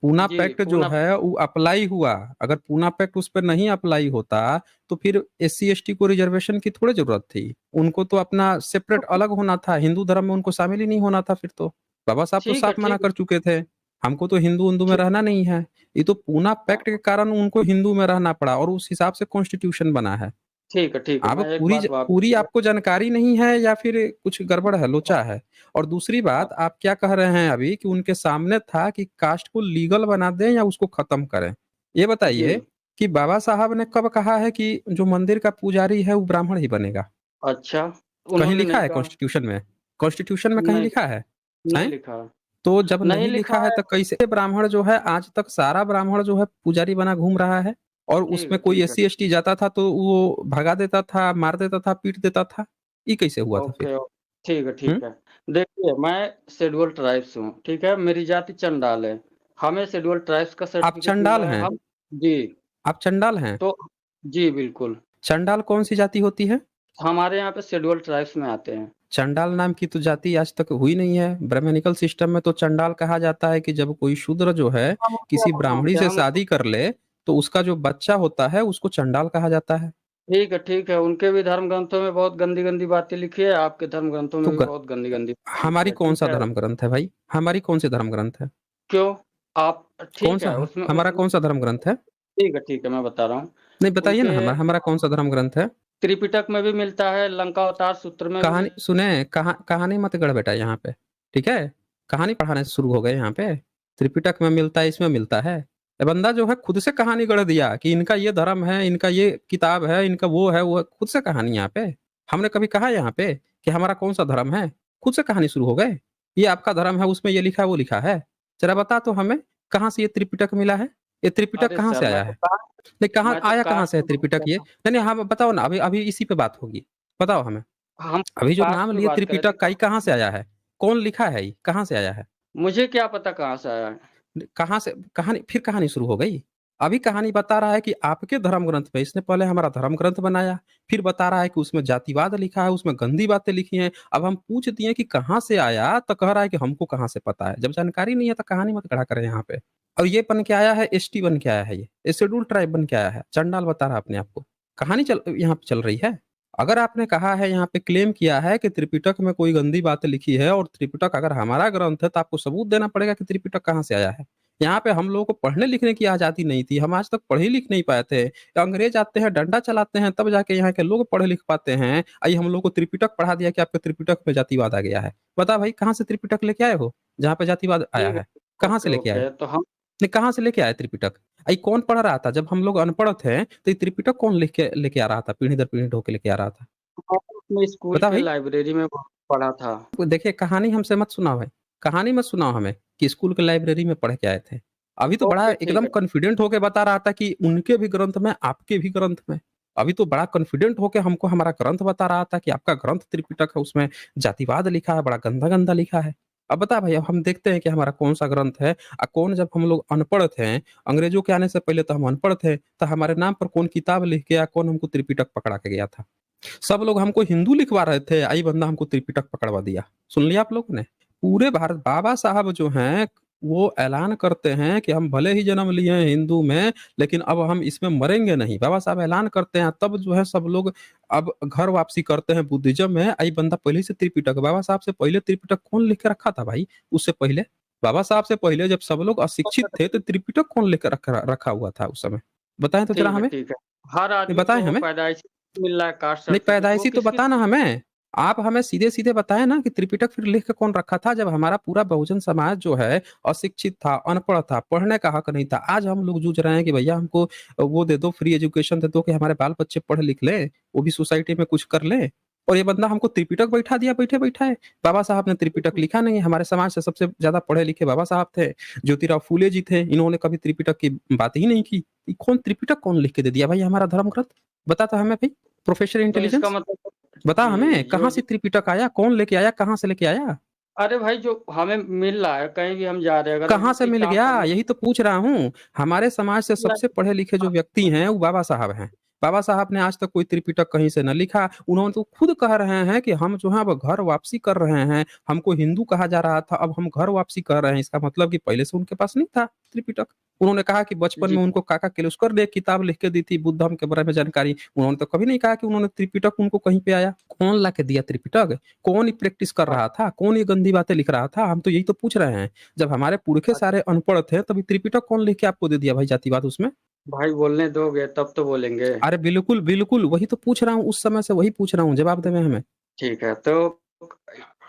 Speaker 3: पूना
Speaker 4: जी
Speaker 3: पैक्ट जो
Speaker 4: पूना।
Speaker 3: है वो अप्लाई हुआ। अगर पूना पैक्ट उस पर नहीं अप्लाई होता तो फिर एससी एसटी को रिजर्वेशन की थोड़ी जरूरत थी। उनको तो अपना सेपरेट अलग होना था, हिंदू धर्म में उनको शामिल ही नहीं होना था फिर तो। बाबा साहब तो
Speaker 4: ठीक है,
Speaker 3: साफ मना
Speaker 4: ठीक
Speaker 3: कर चुके थे, हमको तो हिंदू हिंदू में
Speaker 4: ठीक
Speaker 3: रहना नहीं है। ये तो पूना पैक्ट के कारण उनको हिंदू में रहना पड़ा और उस हिसाब से कॉन्स्टिट्यूशन बना है।
Speaker 4: ठीक है,
Speaker 3: अब
Speaker 4: मैं एक
Speaker 3: पूरी
Speaker 4: बात
Speaker 3: पूरी आपको जानकारी नहीं है या फिर कुछ गड़बड़ है, लोचा है। और दूसरी बात, आप क्या कह रहे हैं अभी कि उनके सामने था कि कास्ट को लीगल बना दें या उसको खत्म करें। ये
Speaker 4: जी।
Speaker 3: बताइए कि बाबा साहब ने कब कहा है कि जो मंदिर का पुजारी है वो ब्राह्मण ही बनेगा?
Speaker 4: अच्छा,
Speaker 3: कहीं
Speaker 4: उन्होंने
Speaker 3: लिखा
Speaker 4: नहीं
Speaker 3: है
Speaker 4: कहा।
Speaker 3: कॉन्स्टिट्यूशन में? कॉन्स्टिट्यूशन में कहीं
Speaker 4: नहीं,
Speaker 3: लिखा है?
Speaker 4: नहीं
Speaker 3: हैं?
Speaker 4: लिखा।
Speaker 3: तो जब
Speaker 4: नहीं
Speaker 3: नहीं
Speaker 4: लिखा
Speaker 3: लिखा है
Speaker 4: है।
Speaker 3: तो कैसे ब्राह्मण जो है आज तक सारा ब्राह्मण जो है पुजारी बना घूम रहा है? और
Speaker 4: ठीक है,
Speaker 3: उसमें कोई
Speaker 4: ठीक है।
Speaker 3: एससी एसटी जाता था तो वो भगा देता था, मार देता था, पीट देता था। ये कैसे हुआ था फिर?
Speaker 4: ओके, ठीक है,
Speaker 3: हम्म?
Speaker 4: ठीक है। देखिए, मैं शेड्यूल ट्राइब्स हूँ, ठीक है, मेरी जाति चंडाल है। हमें शेड्यूल ट्राइब्स का
Speaker 3: आप
Speaker 4: सर्टिफिकेट
Speaker 3: चंडाल
Speaker 4: मिला है।
Speaker 3: हैं?
Speaker 4: हम जी।
Speaker 3: आप चंडाल हैं?
Speaker 4: तो जी बिल्कुल।
Speaker 3: चंडाल कौन सी जाति होती है?
Speaker 4: हमारे यहाँ पे शेड्यूल ट्राइब्स में आते हैं।
Speaker 3: चंडाल नाम की तो जाति आज तक हुई नहीं है। ब्राह्मणिकल सिस्टम में तो चंडाल कहा जाता है कि जब कोई शूद्र जो है
Speaker 4: हम
Speaker 3: किसी
Speaker 4: उसको
Speaker 3: ब्राह्मणी
Speaker 4: अपनाते हैं,
Speaker 3: से
Speaker 4: हम उसको।
Speaker 3: शादी कर ले तो उसका जो बच्चा होता है उसको चंडाल कहा जाता है।
Speaker 4: ठीक है, ठीक है। उनके भी धर्म ग्रंथों में बहुत गंदी गंदी बातें लिखी है, आपके धर्म ग्रंथों
Speaker 3: तो
Speaker 4: में भी बहुत गंदी गंदी बातें लिखी
Speaker 3: हमारी
Speaker 4: है।
Speaker 3: कौन
Speaker 4: ठीक
Speaker 3: सा
Speaker 4: है।
Speaker 3: धर्म ग्रंथ है भाई? हमारी कौन सी धर्म ग्रंथ है?
Speaker 4: क्यों? आप
Speaker 3: कौन
Speaker 4: ठीक
Speaker 3: सा?
Speaker 4: है उसमें
Speaker 3: हमारा
Speaker 4: उसमें
Speaker 3: कौन सा धर्म ग्रंथ है?
Speaker 4: ठीक है, मैं बता रहा हूँ।
Speaker 3: नहीं बताइए ना,
Speaker 4: उनके
Speaker 3: हमारा हमारा कौन सा धर्म ग्रंथ है?
Speaker 4: त्रिपिटक में भी मिलता है, लंका अवतार सूत्र में भी।
Speaker 3: कहानी सुने, कहानी मत गढ़ बेटा यहाँ पे, ठीक है? कहानी पढ़ाने से शुरू हो गए यहाँ पे। त्रिपिटक में मिलता है, इसमें मिलता है। ये बंदा जो है खुद से कहानी गढ़ दिया कि इनका ये धर्म है, इनका ये किताब है, इनका वो है, वो है। खुद से कहानी यहाँ पे। हमने कभी कहा यहाँ पे कि हमारा कौन सा धर्म है? खुद से कहानी शुरू हो गए। ये आपका धर्म है, उसमें ये लिखा है, वो लिखा है। जरा बता तो हमें, कहाँ से ये त्रिपिटक मिला है? ये त्रिपिटक
Speaker 4: अरे
Speaker 3: कहाँ
Speaker 4: सर
Speaker 3: से आया है? नहीं, कहाँ
Speaker 4: मैं तो
Speaker 3: आया, कहाँ
Speaker 4: कास्ट
Speaker 3: से है
Speaker 4: की बात
Speaker 3: त्रिपिटक
Speaker 4: कर
Speaker 3: ये?
Speaker 4: रहा हूँ।
Speaker 3: नहीं नहीं, हाँ बताओ ना, अभी अभी इसी पे बात होगी। बताओ हमें।
Speaker 4: हम
Speaker 3: अभी जो
Speaker 4: कास्ट
Speaker 3: नाम
Speaker 4: की
Speaker 3: लिए
Speaker 4: बात कर रहे थे
Speaker 3: त्रिपिटक का, ये कहाँ से आया है? कौन लिखा है? ये कहाँ से आया है?
Speaker 4: मुझे क्या पता कहाँ से आया है।
Speaker 3: कहाँ से कहानी, फिर कहानी शुरू हो गई। अभी कहानी बता रहा है कि आपके धर्म ग्रंथ पे, इसने पहले हमारा धर्म ग्रंथ बनाया, फिर बता रहा है कि उसमें जातिवाद लिखा है, उसमें गंदी बातें लिखी हैं। अब हम पूछ दिए कि कहाँ से आया, तो कह रहा है कि हमको कहाँ से पता है। जब जानकारी नहीं है तो कहानी मत खड़ा करें यहाँ पे। और ये बन के आया है, एसटी बन के आया है, ये शेड्यूल ट्राइब बन के आया है, चंडाल बता रहा है अपने आप को। कहानी चल यहाँ पे चल रही है। अगर आपने कहा है, यहाँ पे क्लेम किया है कि त्रिपिटक में कोई गंदी बातें लिखी है, और त्रिपिटक अगर हमारा ग्रंथ है, तो आपको सबूत देना पड़ेगा कि त्रिपिटक कहाँ से आया है। यहाँ पे हम लोगों को पढ़ने लिखने की आजादी नहीं थी, हम आज तक पढ़ ही लिख नहीं पाए थे। अंग्रेज आते हैं, डंडा चलाते हैं, तब जाके यहाँ के लोग पढ़ लिख पाते हैं। आई हम लोग को त्रिपिटक पढ़ा दिया कि आपके त्रिपिटक में जातिवाद आ गया है। बता भाई, कहाँ से त्रिपिटक लेके आए हो जहाँ पे जातिवाद आया
Speaker 4: ठीक है।
Speaker 3: है? कहाँ से
Speaker 4: ओके
Speaker 3: लेके आए?
Speaker 4: ओके तो हम
Speaker 3: नहीं, कहाँ से लेके आए त्रिपिटक? आई कौन पढ़ रहा था जब हम लोग अनपढ़ थे? तो ये त्रिपिटक कौन लेके लेके आ रहा था, पीढ़ी दर पीढ़ी ढोके लेके आ रहा था?
Speaker 4: अपने स्कूल
Speaker 3: बता
Speaker 4: के
Speaker 3: भाई।
Speaker 4: लाइब्रेरी में पढ़ा था।
Speaker 3: देखिए, कहानी हमसे मत सुनाओ है, कहानी मत सुनाओ हमें कि स्कूल के लाइब्रेरी में पढ़ के आए थे। अभी तो बड़ा
Speaker 4: ओके ठीक
Speaker 3: एकदम
Speaker 4: है।
Speaker 3: कॉन्फिडेंट होके बता रहा था कि उनके भी ग्रंथ में, आपके भी ग्रंथ में। अभी तो बड़ा कॉन्फिडेंट होके हमको हमारा ग्रंथ बता रहा था कि आपका ग्रंथ त्रिपिटक है, उसमें जातिवाद लिखा है, बड़ा गंदा गंदा लिखा है। अब बता भाई, अब हम देखते हैं कि हमारा कौन सा ग्रंथ है। कौन, जब हम लोग अनपढ़ थे, अंग्रेजों के आने से पहले तो हम अनपढ़ थे, तो हमारे नाम पर कौन किताब लिख के या कौन हमको त्रिपिटक पकड़ा के गया था? सब लोग हमको हिंदू लिखवा रहे थे, आई बंदा हमको त्रिपिटक पकड़वा दिया। सुन लिया आप लोगों ने? पूरे भारत बाबा साहब जो हैं, वो ऐलान करते हैं कि हम भले ही जन्म लिए हैं हिंदू में, लेकिन अब हम इसमें मरेंगे नहीं। बाबा साहब ऐलान करते हैं, तब जो है सब लोग अब घर वापसी करते हैं बुद्धिज्म में। आई बंदा पहले से त्रिपिटक, बाबा साहब से पहले त्रिपिटक कौन लिख के रखा था भाई? उससे पहले, बाबा साहब से पहले जब सब लोग अशिक्षित थे, तो त्रिपिटक कौन लेकर रखा हुआ था उस समय? बताएं तो जरा
Speaker 4: ठीक है
Speaker 3: हमें।
Speaker 4: ठीक है। हर
Speaker 3: नहीं,
Speaker 4: आदमी
Speaker 3: बताएं
Speaker 4: को
Speaker 3: हमें।
Speaker 4: पैदाइशी मिल रहा है कास्ट
Speaker 3: नहीं,
Speaker 4: सर्टिफिकेट, वो
Speaker 3: पैदाइशी तो
Speaker 4: किसकी।
Speaker 3: बताना हमें। आप हमें सीधे सीधे बताएं ना कि त्रिपिटक फिर लिख के कौन रखा था, जब हमारा पूरा बहुजन समाज जो है अशिक्षित था, अनपढ़ था, पढ़ने का हक नहीं था। आज हम लोग जूझ रहे हैं कि भैया हमको वो दे दो, फ्री एजुकेशन दे दो कि हमारे बाल बच्चे पढ़ लिख लें, वो भी सोसाइटी में कुछ कर लें। और ये बंदा हमको त्रिपिटक बैठा दिया, बैठे बैठाए। बाबा साहब ने त्रिपिटक लिखा नहीं है। हमारे समाज से सबसे ज्यादा पढ़े लिखे बाबा साहब थे, ज्योतिराव फूले जी थे, इन्होंने कभी त्रिपिटक की बात ही नहीं की। कौन त्रिपिटक कौन लिख के दे दिया भाई हमारा धर्म ग्रंथ? बता तो हमें भाई, प्रोफेसर
Speaker 4: तो इसका
Speaker 3: इंटेलिजेंस।
Speaker 4: मतलब
Speaker 3: बता
Speaker 4: जी
Speaker 3: हमें,
Speaker 4: जो
Speaker 3: कहाँ से त्रिपिटक आया, कौन लेके आया, कहाँ से लेके आया?
Speaker 4: अरे भाई जो हमें मिल रहा है, कहीं भी हम जा रहे हैं, अगर
Speaker 3: कहाँ
Speaker 4: वो
Speaker 3: से मिल
Speaker 4: किताब
Speaker 3: गया,
Speaker 4: पढ़ने
Speaker 3: यही तो पूछ रहा हूँ। हमारे समाज से सबसे पढ़े लिखे जो व्यक्ति हैं, वो बाबा साहब हैं। बाबा साहब ने आज तक कोई त्रिपिटक कहीं से न लिखा। उन्होंने तो खुद कह रहे हैं कि हम जो है अब घर वापसी कर रहे हैं। हमको हिंदू कहा जा रहा था, अब हम घर वापसी कर रहे हैं। इसका मतलब कि पहले से उनके पास नहीं था त्रिपिटक। उन्होंने कहा कि बचपन
Speaker 4: जी
Speaker 3: में उनको काका केलुस्कर ने एक किताब लिख के दी थी, बुद्धम के बारे में जानकारी। उन्होंने तो कभी नहीं कहा कि उन्होंने त्रिपिटक उनको कहीं पे आया। कौन ला के दिया त्रिपिटक? कौन प्रैक्टिस कर रहा था? कौन ये गंदी बातें लिख रहा था? हम तो यही तो पूछ रहे हैं। जब हमारे पुरखे सारे अनपढ़ थे, तभी त्रिपिटक कौन लिख के आपको दे दिया भाई जातिवाद उसमें?
Speaker 4: भाई बोलने दोगे तब तो बोलेंगे।
Speaker 3: अरे बिल्कुल बिल्कुल, वही तो पूछ रहा हूँ, उस समय से वही पूछ रहा हूँ, जवाब देवे हमें।
Speaker 4: ठीक है तो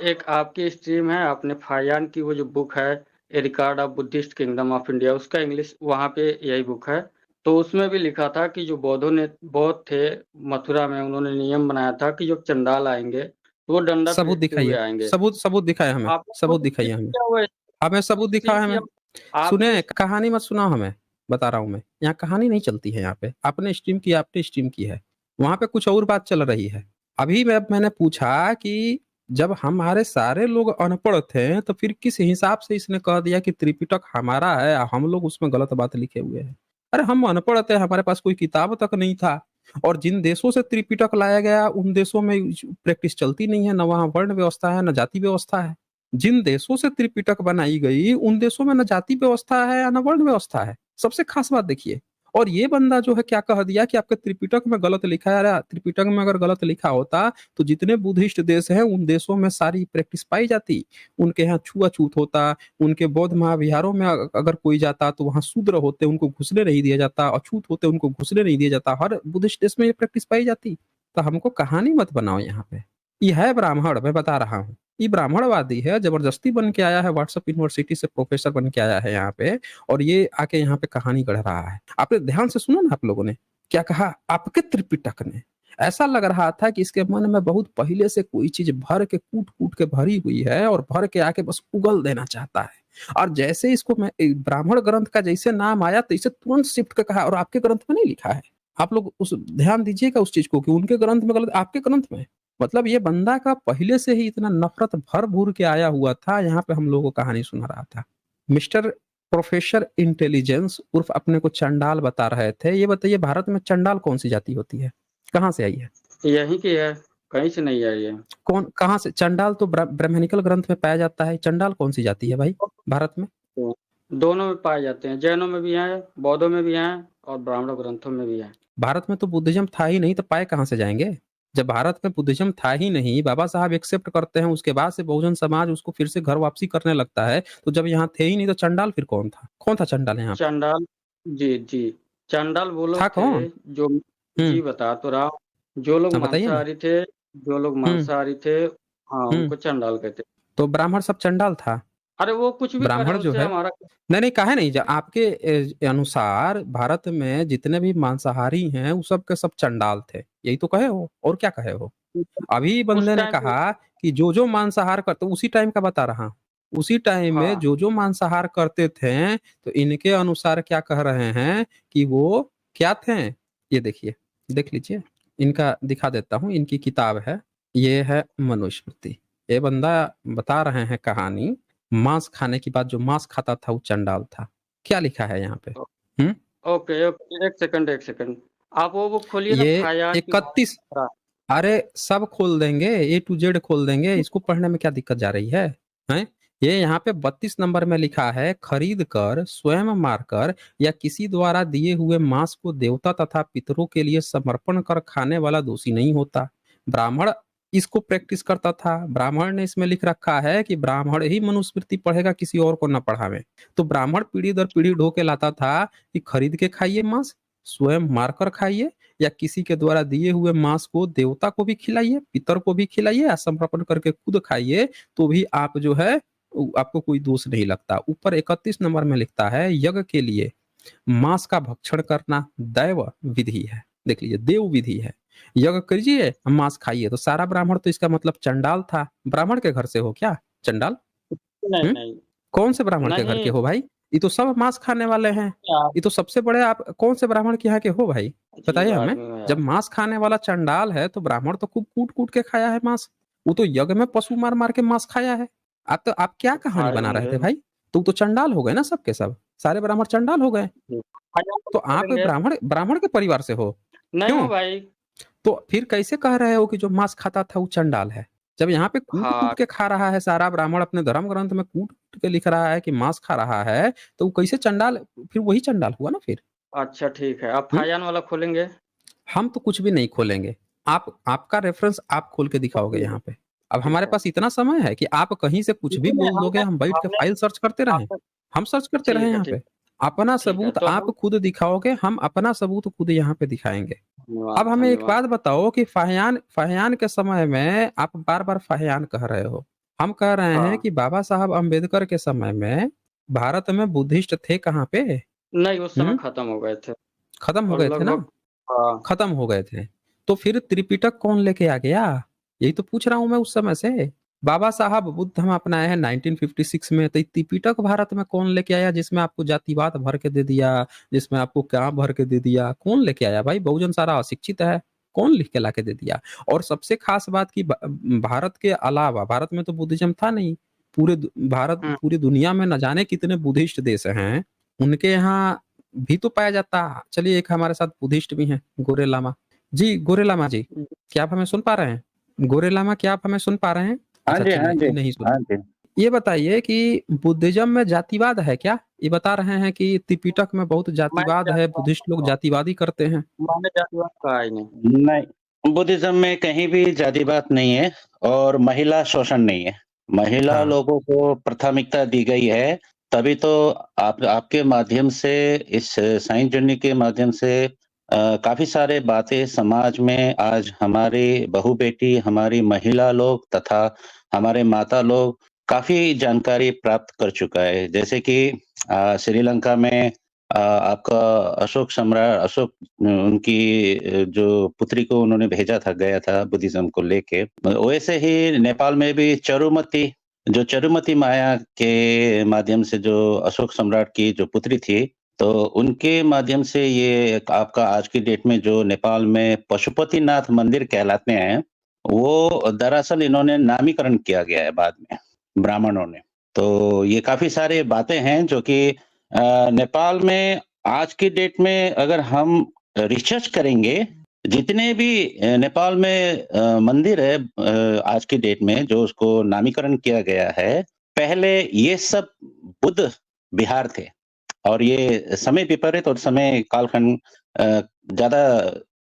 Speaker 4: एक आपकी स्ट्रीम है, आपने फायान की वो जो बुक है, a record of Buddhist kingdom of India, उसका इंग्लिश वहाँ पे यही बुक है। तो उसमें भी लिखा था कि जो बौद्ध थे मथुरा में, उन्होंने नियम बनाया था कि जो चंडाल आएंगे तो वो डंडा
Speaker 3: सबूत
Speaker 4: पीटते हुए
Speaker 3: दिखाइए,
Speaker 4: आएंगे।
Speaker 3: सबूत सबूत दिखाए हमें,
Speaker 4: आपने
Speaker 3: सबूत
Speaker 4: खुद
Speaker 3: दिखाइए
Speaker 4: स्ट्रीम
Speaker 3: हमें।
Speaker 4: किया हुआ है,
Speaker 3: हमें सबूत
Speaker 4: स्ट्रीम
Speaker 3: दिखाए
Speaker 4: किया
Speaker 3: हमें।
Speaker 4: आपने।
Speaker 3: सुने, कहानी मत सुनाओ हमें। बता रहा हूँ मैं, यहाँ कहानी नहीं चलती है। यहाँ पे आपने स्ट्रीम की, आपने स्ट्रीम की है, वहां पे कुछ और बात चल रही है। अभी मैंने पूछा कि जब हमारे सारे लोग अनपढ़ थे, तो फिर किस हिसाब से इसने कह दिया कि त्रिपिटक हमारा है, हम लोग उसमें गलत बात लिखे हुए हैं? अरे हम अनपढ़ थे, हमारे पास कोई किताब तक नहीं था। और जिन देशों से त्रिपिटक लाया गया, उन देशों में प्रैक्टिस चलती नहीं है, न वहाँ वर्ण व्यवस्था है, न जाति व्यवस्था है। जिन देशों से त्रिपिटक बनाई गई, उन देशों में न जाति व्यवस्था है, न वर्ण व्यवस्था है। सबसे खास बात देखिए। और ये बंदा जो है क्या कह दिया कि आपके त्रिपिटक में गलत लिखा है। अरे त्रिपिटक में अगर गलत लिखा होता, तो जितने बुद्धिस्ट देश हैं, उन देशों में सारी प्रैक्टिस पाई जाती। उनके यहाँ छुआछूत होता, उनके बौद्ध महाविहारों में अगर कोई जाता तो वहां शूद्र होते, उनको घुसने नहीं दिया जाता, अछूत होते, उनको घुसने नहीं दिया जाता। हर बुद्धिस्ट देश में ये प्रैक्टिस पाई जाती। तो हमको कहानी मत बनाओ यहाँ पे। ये है ब्राह्मण, मैं बता रहा हूँ। ये ब्राह्मणवादी है, जबरदस्ती बन के आया है, व्हाट्सएप यूनिवर्सिटी से प्रोफेसर बन के आया है यहाँ पे, और ये आके यहाँ पे कहानी गढ़ रहा है। आपने ध्यान से सुना ना आप लोगों ने क्या कहा? आपके त्रिपिटक ने। ऐसा लग रहा था कि इसके मन में बहुत पहले से कोई चीज भर के कूट कूट के भरी हुई है और भर के आके बस उगल देना चाहता है। और जैसे इसको मैं ब्राह्मण ग्रंथ का जैसे नाम आया तो इसे तुरंत शिफ्ट कर कहा, और आपके ग्रंथ में नहीं लिखा है। आप लोग उस ध्यान दीजिएगा उस चीज को कि उनके ग्रंथ में गलत, आपके ग्रंथ में। मतलब ये बंदा का पहले से ही इतना नफरत भर भूर के आया हुआ था, यहाँ पे हम लोगों को कहानी सुना रहा था। मिस्टर प्रोफेसर इंटेलिजेंस उर्फ अपने को चंडाल बता रहे थे। ये बताइए भारत में चंडाल कौन सी जाति होती है, कहाँ से आई है?
Speaker 4: यहीं की है, कहीं से नहीं आई है।
Speaker 3: कौन, कहाँ से? चंडाल तो ब्राह्मणिकल ग्रंथ में पाया जाता है। चंडाल कौन सी जाति है भाई भारत में?
Speaker 4: तो दोनों में पाए जाते हैं, जैनों में भी हैं, बौद्धों में भी हैं और ब्राह्मण ग्रंथों में भी हैं।
Speaker 3: भारत में तो बुद्धिज्म था ही नहीं, तो पाए कहाँ से जाएंगे? जब भारत में बुद्धिज्म था ही नहीं, बाबा साहब एक्सेप्ट करते हैं, उसके बाद से बहुजन समाज उसको फिर से घर वापसी करने लगता है, तो जब यहाँ थे ही नहीं तो चंडाल फिर कौन था? कौन था चंडाल यहाँ?
Speaker 4: चंडाल, जी जी, चंडाल वो लोग
Speaker 3: था
Speaker 4: थे
Speaker 3: कौन?
Speaker 4: जो, जी बता तो रहा हूँ, जो लोग
Speaker 3: बताइए ना।
Speaker 4: मांसाहारी थे, जो लोग मांसाहारी थे, हाँ उनको चंडाल कहते।
Speaker 3: तो ब्राह्मण सब चंडाल था?
Speaker 4: अरे वो कुछ भी करे,
Speaker 3: ब्राह्मण जो
Speaker 4: उससे
Speaker 3: है,
Speaker 4: हमारा
Speaker 3: नहीं काहे नहीं, आपके अनुसार भारत में जितने भी मांसाहारी हैं वो सब के सब चंडाल थे, यही तो कहे हो, और क्या कहे हो? अभी
Speaker 4: उस
Speaker 3: बंदे ने
Speaker 4: टाइम पे,
Speaker 3: कहा कि जो मांसाहार करते, उसी टाइम का बता रहा हूं, उसी टाइम में
Speaker 4: हाँ
Speaker 3: जो मांसाहार करते थे, तो इनके अनुसार क्या कह रहे हैं कि वो क्या थे? ये देखिए, देख लीजिए, इनका दिखा देता हूँ, इनकी किताब है, ये है मनुस्मृति। ये बंदा बता रहे हैं कहानी, मांस खाने की बात, जो मांस खाता था वो चंडाल था। क्या लिखा है यहाँ पे?
Speaker 4: ओके ओके, एक सेकंड, आप वो खोलिए ना,
Speaker 3: ये
Speaker 4: फायान की
Speaker 3: 31, अरे सब खोल देंगे, A to Z खोल देंगे, इसको पढ़ने में क्या दिक्कत जा रही है? हैं? ये यहाँ पे 32 नंबर में लिखा है, खरीद कर, स्वयं मारकर या किसी द्वारा दिए हुए मांस को देवता तथा पितरों के लिए समर्पण कर खाने वाला दोषी नहीं होता। ब्राह्मण इसको प्रैक्टिस करता था। ब्राह्मण ने इसमें लिख रखा है कि ब्राह्मण ही मनुस्मृति पढ़ेगा, किसी और को ना पढ़ावे। तो ब्राह्मण पीढ़ी दर पीढ़ी ढो के लाता था कि खरीद के खाइए मांस, स्वयं मारकर खाइए, या किसी के द्वारा दिए हुए मांस को देवता को भी खिलाइए, पितर को भी खिलाइए, या समर्पण करके खुद खाइए, तो भी आप जो है आपको कोई दोष नहीं लगता। ऊपर 31 नंबर में लिखता है, यज्ञ के लिए मांस का भक्षण करना दैव विधि है। देख लीजिए, देव विधि है, यज्ञ करिए मांस खाइए। तो सारा ब्राह्मण तो इसका मतलब चंडाल था। ब्राह्मण के घर से हो क्या चंडाल?
Speaker 4: नहीं नहीं
Speaker 3: कौन से ब्राह्मण के घर के हो भाई? ये तो सब मांस खाने वाले हैं। ये तो सबसे बड़े, आप कौन से ब्राह्मण के यहाँ के हो भाई, बताइए हमें। जब मांस खाने वाला चंडाल है तो ब्राह्मण तो खूब कूट कूट के खाया है मांस, वो तो यज्ञ में पशु मार मार के मांस खाया है। आप क्या कहानी बना रहे थे भाई? तो चंडाल हो गए ना, सबके सब, सारे ब्राह्मण चंडाल हो गए। तो आप ब्राह्मण के परिवार से हो?
Speaker 4: नहीं हो भाई।
Speaker 3: तो फिर कैसे कह रहे हो कि जो मांस खाता था वो चंडाल है, जब यहाँ पे कूट कूट के खा रहा है सारा ब्राह्मण, अपने धर्म ग्रंथ में कूट कूट के लिख रहा है कि मांस खा रहा है, तो वो कैसे चंडाल? फिर वही चंडाल हुआ ना फिर।
Speaker 4: अच्छा ठीक है, आप फायान वाला खोलेंगे?
Speaker 3: हम तो कुछ भी नहीं खोलेंगे, आपका रेफरेंस आप खोल के दिखाओगे यहाँ पे। अब हमारे पास इतना समय है कि आप कहीं से कुछ भी बोल दोगे, हम बैठ के फाइल सर्च करते रहें? हम सर्च करते रहे यहाँ पे? अपना सबूत आप खुद दिखाओगे, हम अपना सबूत खुद यहाँ पे दिखाएंगे। अब हमें एक बात बताओ कि फाहियान के समय में, आप बार बार फाहियान कह रहे हो, हम कह रहे हैं कि बाबा साहब अम्बेडकर के समय में भारत में बुद्धिस्ट थे कहाँ पे?
Speaker 4: नहीं, उस समय खत्म हो गए थे।
Speaker 3: खत्म हो गए थे ना? खत्म हो गए थे। तो फिर त्रिपिटक कौन लेके आ गया? यही तो पूछ रहा हूं मैं उस समय से। बाबा साहब बुद्ध हम अपनाए हैं 1956 में, तो त्रिपिटक भारत में कौन लेके आया, जिसमें आपको जातिवाद भर के दे दिया, जिसमें आपको क्या भर के दे दिया? कौन लेके आया भाई? बहुजन सारा अशिक्षित है, कौन लिख के ला के दे दिया? और सबसे खास बात की, भारत के अलावा, भारत में तो बुद्धिज्म था नहीं, पूरे भारत, पूरी दुनिया में न जाने कितने बुद्धिस्ट देश हैं, उनके यहाँ भी तो पाया जाता। चलिए, एक हमारे साथ बुद्धिस्ट भी हैं, गोरे लामा जी। गोरे लामा जी, क्या आप हमें सुन पा रहे हैं? गोरे लामा, क्या आप हमें सुन पा रहे हैं?
Speaker 5: हाँ जी, हाँ जी,
Speaker 3: नहीं सुन। ये बताइए कि बुद्धिज्म में जातिवाद है क्या? ये बता रहे हैं कि त्रिपिटक में बहुत जातिवाद है, बुद्धिस्ट लोग जातिवादी करते हैं।
Speaker 4: मैंने जातिवाद कहा ही नहीं।
Speaker 5: बुद्धिज्म में कहीं भी जातिवाद नहीं है, और महिला शोषण नहीं है। महिला लोगों को प्राथमिकता दी गई है, तभी तो आपके माध्यम से, इस साइंस जर्नी के माध्यम से काफी सारे बातें समाज में आज हमारी बहू बेटी, हमारी महिला लोग तथा हमारे माता लोग काफी जानकारी प्राप्त कर चुका है। जैसे कि श्रीलंका में आपका अशोक उनकी जो पुत्री को उन्होंने भेजा था, गया था बुद्धिज्म को लेके। वैसे ही नेपाल में भी चरुमती माया के माध्यम से जो अशोक सम्राट की जो पुत्री थी, तो उनके माध्यम से ये आपका आज की डेट में जो नेपाल में पशुपतिनाथ मंदिर कहलाते हैं, वो दरअसल इन्होंने नामीकरण किया गया है बाद में ब्राह्मणों ने। तो ये काफी सारे बातें हैं जो कि नेपाल में आज की डेट में अगर हम रिसर्च करेंगे, जितने भी नेपाल में मंदिर है आज की डेट में जो उसको नामीकरण किया गया है, पहले ये सब बुद्ध विहार थे और ये समय विपरीत और समय कालखंड ज्यादा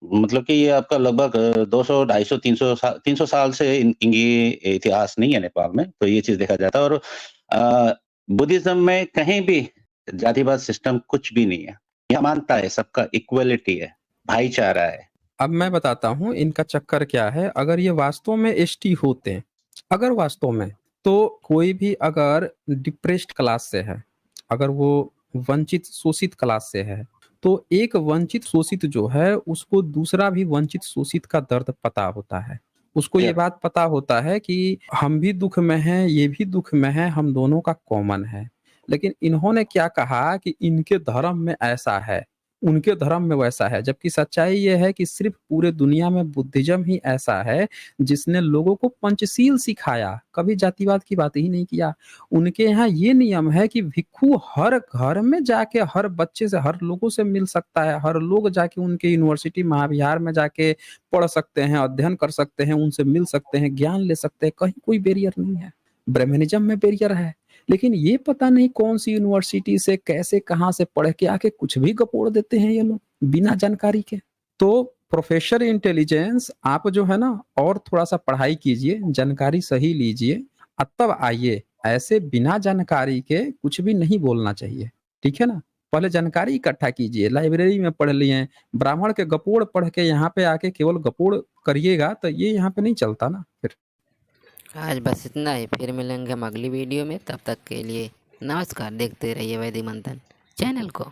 Speaker 5: मतलब कि ये आपका लगभग 200, 250, 300 साल से इनकी इतिहास नहीं है नेपाल में, तो ये चीज देखा जाता है। और बुद्धिज्म में कहीं भी जातिवाद सिस्टम कुछ भी नहीं है, यह मानता है सबका इक्वलिटी है, भाईचारा है।
Speaker 3: अब मैं बताता हूँ इनका चक्कर क्या है। अगर ये वास्तव में एसटी होते, अगर वास्तव में, तो कोई भी अगर डिप्रेस्ड क्लास से है, अगर वो वंचित शोषित क्लास से है, तो एक वंचित शोषित जो है उसको दूसरा भी वंचित शोषित का दर्द पता होता है। उसको ये बात पता होता है कि हम भी दुख में हैं, ये भी दुख में है, हम दोनों का कॉमन है। लेकिन इन्होंने क्या कहा कि इनके धर्म में ऐसा है, उनके धर्म में वैसा है, जबकि सच्चाई ये है कि सिर्फ पूरे दुनिया में बुद्धिज्म ही ऐसा है जिसने लोगों को पंचशील सिखाया, कभी जातिवाद की बात ही नहीं किया। उनके यहाँ ये नियम है कि भिक्षु हर घर में जाके हर बच्चे से, हर लोगों से मिल सकता है, हर लोग जाके उनके यूनिवर्सिटी महाविहार में जाके पढ़ सकते हैं, अध्ययन कर सकते हैं, उनसे मिल सकते हैं, ज्ञान ले सकते हैं, कहीं कोई बैरियर नहीं है। ब्राह्मणिज्म में बैरियर है, लेकिन ये पता नहीं कौन सी यूनिवर्सिटी से कैसे कहां से पढ़ के आके कुछ भी गपोड़ देते हैं ये लोग बिना जानकारी के। तो प्रोफेसर इंटेलिजेंस, आप जो है ना और थोड़ा सा पढ़ाई कीजिए, जानकारी सही लीजिए, तब आइए। ऐसे बिना जानकारी के कुछ भी नहीं बोलना चाहिए, ठीक है ना। पहले जानकारी इकट्ठा कीजिए, लाइब्रेरी में पढ़ लिए, ब्राह्मण के गपोड़ पढ़ के यहाँ पे आके केवल गपोड़ करिएगा तो ये यहाँ पे नहीं चलता ना फिर।
Speaker 1: आज बस इतना ही, फिर मिलेंगे हम अगली वीडियो में। तब तक के लिए नमस्कार। देखते रहिए वैदिक मंथन चैनल को।